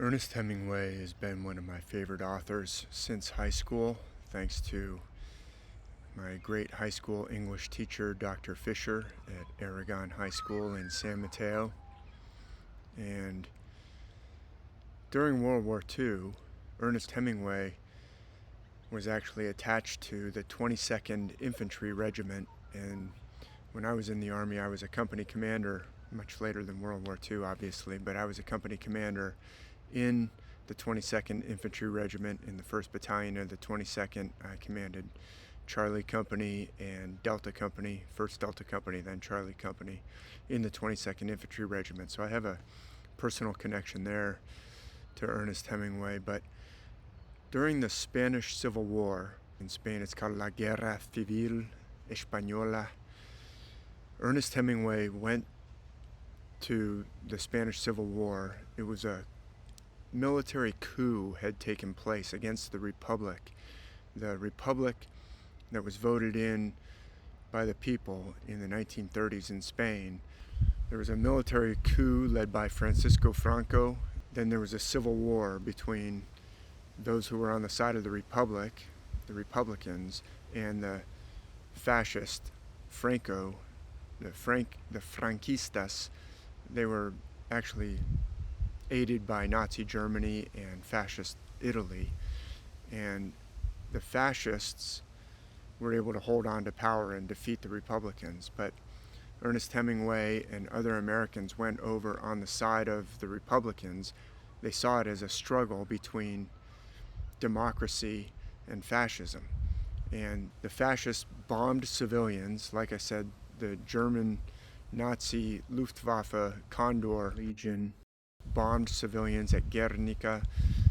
Ernest Hemingway has been one of my favorite authors since high school, thanks to my great high school English teacher, Dr. Fisher, at Aragon High School in San Mateo. And during World War II, Ernest Hemingway was actually attached to the 22nd Infantry Regiment, and when I was in the Army, I was a company commander, much later than World War II, obviously, but I was a company commander in the 22nd Infantry Regiment in the 1st Battalion of the 22nd. I commanded Charlie Company and Delta Company, 1st Delta Company, then Charlie Company in the 22nd Infantry Regiment. So I have a personal connection there to Ernest Hemingway. But during the Spanish Civil War, in Spain it's called la Guerra Civil, española, Ernest Hemingway went to the Spanish Civil War. It was a military coup had taken place against the Republic. The Republic that was voted in by the people in the 1930s in Spain. There was a military coup led by Francisco Franco. Then there was a civil war between those who were on the side of the Republic, the Republicans, and the fascist Franco, the Franquistas. They were actually aided by Nazi Germany and fascist Italy, and the fascists were able to hold on to power and defeat the Republicans. But Ernest Hemingway and other Americans went over on the side of the Republicans. They saw it as a struggle between democracy and fascism, and the fascists bombed civilians. Like I said, the German Nazi Luftwaffe Condor Legion bombed civilians at Guernica.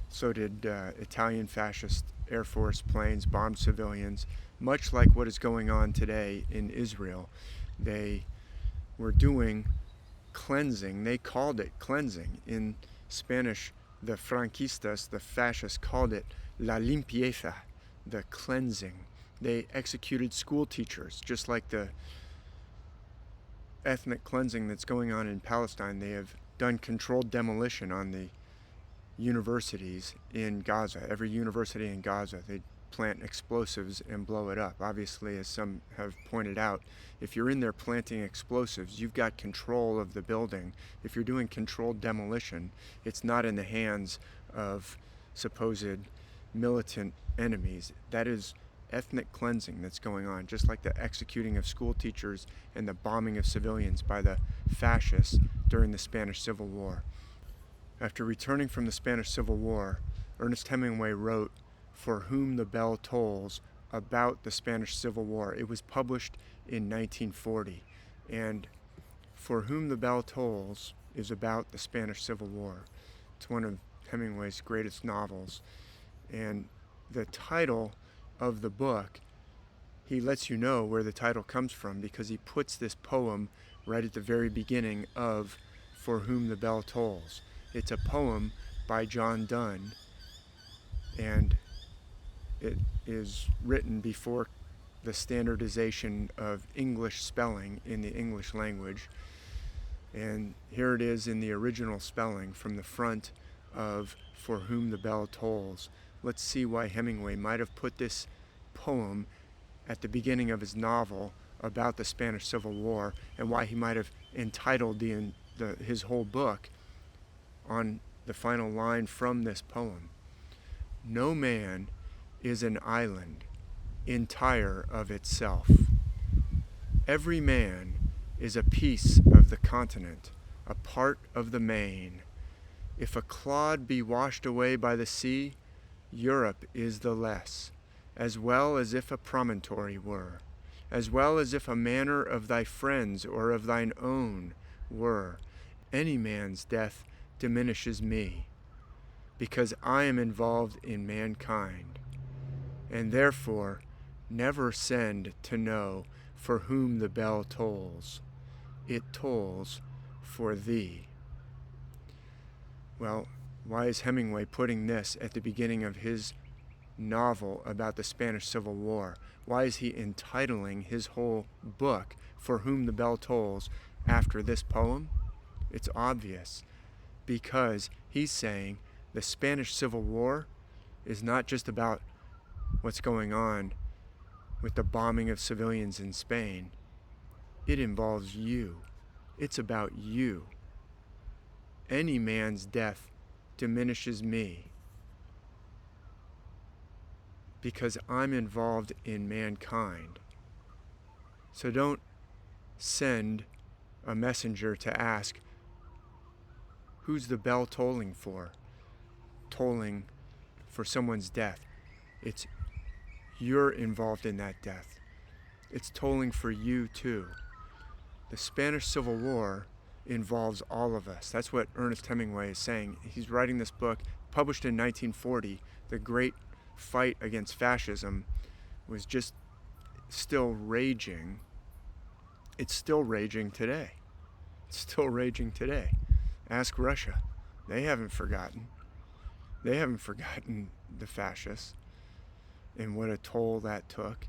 So did Italian fascist Air Force planes bombed civilians, much like what is going on today in Israel. They were doing cleansing. They called it cleansing. In Spanish, the Franquistas, the fascists, called it la limpieza, the cleansing. They executed school teachers, just like the ethnic cleansing that's going on in Palestine. They have done controlled demolition on the universities in Gaza. Every university in Gaza, they plant explosives and blow it up. Obviously, as some have pointed out, if you're in there planting explosives, you've got control of the building. If you're doing controlled demolition, it's not in the hands of supposed militant enemies. That is ethnic cleansing that's going on, just like the executing of school teachers and the bombing of civilians by the fascists during the Spanish Civil War. After returning from the Spanish Civil War, Ernest Hemingway wrote For Whom the Bell Tolls about the Spanish Civil War. It was published in 1940, and For Whom the Bell Tolls is about the Spanish Civil War. It's one of Hemingway's greatest novels, and the title of the book, he lets you know where the title comes from because he puts this poem right at the very beginning of For Whom the Bell Tolls. It's a poem by John Donne, and it is written before the standardization of English spelling in the English language. And here it is in the original spelling from the front of For Whom the Bell Tolls. Let's see why Hemingway might have put this poem at the beginning of his novel about the Spanish Civil War, and why he might have entitled his whole book on the final line from this poem. No man is an island entire of itself. Every man is a piece of the continent, a part of the main. If a clod be washed away by the sea, Europe is the less, as well as if a promontory were, as well as if a manor of thy friends or of thine own were. Any man's death diminishes me, because I am involved in mankind, and therefore never send to know for whom the bell tolls. It tolls for thee. Well, why is Hemingway putting this at the beginning of his novel about the Spanish Civil War? Why is he entitling his whole book, For Whom the Bell Tolls, after this poem? It's obvious, because he's saying The Spanish Civil War is not just about what's going on with the bombing of civilians in Spain. It involves you. It's about you. Any man's death diminishes me because I'm involved in mankind. So don't send a messenger to ask, who's the bell tolling for? Tolling for someone's death. It's you're involved in that death. It's tolling for you too. The Spanish Civil War involves all of us. That's what Ernest Hemingway is saying. He's writing this book, published in 1940. The great fight against fascism was just still raging. It's still raging today. It's still raging today. Ask Russia. They haven't forgotten. They haven't forgotten the fascists and what a toll that took.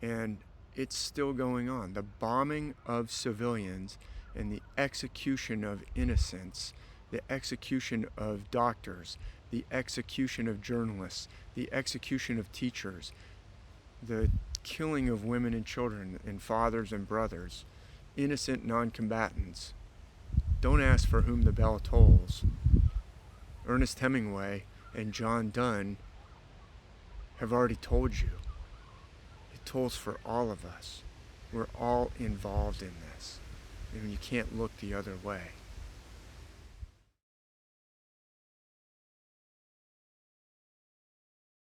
And it's still going on. The bombing of civilians and the execution of innocents, the execution of doctors, the execution of journalists, the execution of teachers, the killing of women and children and fathers and brothers, innocent non-combatants. Don't ask for whom the bell tolls. Ernest Hemingway and John Donne have already told you. It tolls for all of us. We're all involved in this, and you can't look the other way.